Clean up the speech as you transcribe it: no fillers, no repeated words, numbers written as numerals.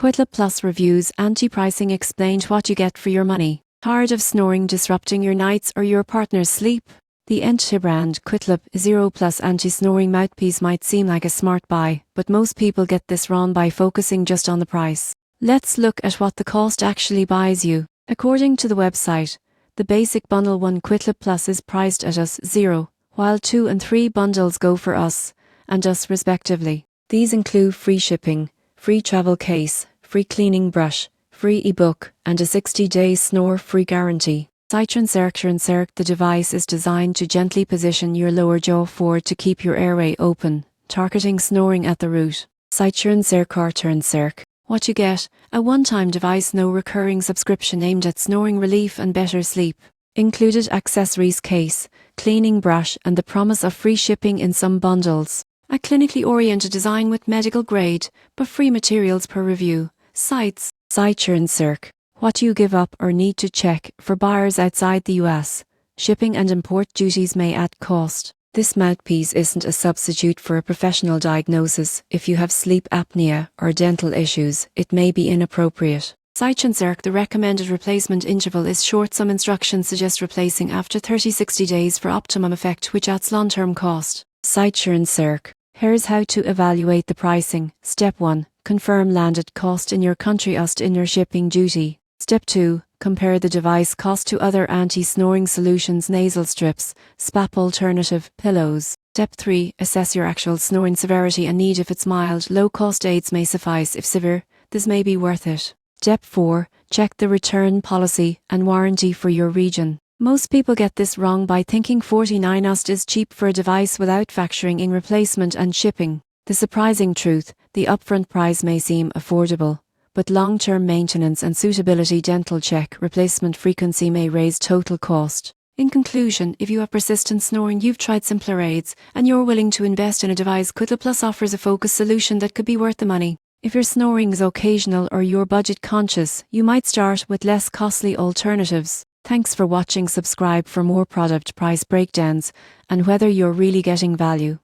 QuietLab Plus reviews anti-pricing explained what you get for your money. Tired of snoring disrupting your nights or your partner's sleep? The anti-brand QuietLab Zero Plus anti-snoring mouthpiece might seem like a smart buy, but most people get this wrong by focusing just on the price. Let's look at what the cost actually buys you. According to the website, the basic bundle 1 QuietLab Plus is priced at us €0, while 2 and 3 bundles go for us and us respectively. These include free shipping, free travel case, free cleaning brush, free ebook, and a 60-day snore-free guarantee. The device is designed to gently position your lower jaw forward to keep your airway open, targeting snoring at the root. What you get: a one-time device, no recurring subscription aimed at snoring relief and better sleep. Included accessories case, cleaning brush, and the promise of free shipping in some bundles. A clinically oriented design with medical grade, but free materials per review. Sites. What you give up or need to check for buyers outside the US. Shipping and import duties may add cost. This mouthpiece isn't a substitute for a professional diagnosis. If you have sleep apnea or dental issues, it may be inappropriate. The recommended replacement interval is short. Some instructions suggest replacing after 30-60 days for optimum effect, which adds long-term cost. Here's how to evaluate the pricing. Step 1. Confirm landed cost in your country in your shipping duty. Step 2. Compare the device cost to other anti-snoring solutions, nasal strips, SPAP alternative, pillows. Step 3. Assess your actual snoring severity and need. If it's mild, low-cost aids may suffice. If severe, this may be worth it. Step 4. Check the return policy and warranty for your region. Most people get this wrong by thinking $49 is cheap for a device without factoring in replacement and shipping. The surprising truth: the upfront price may seem affordable, but long-term maintenance and suitability dental check replacement frequency may raise total cost. In conclusion, if you have persistent snoring, you've tried simpler aids, and you're willing to invest in a device, QuietLab Plus offers a focused solution that could be worth the money. If your snoring is occasional or you're budget conscious, you might start with less costly alternatives. Thanks for watching. Subscribe for more product price breakdowns and whether you're really getting value.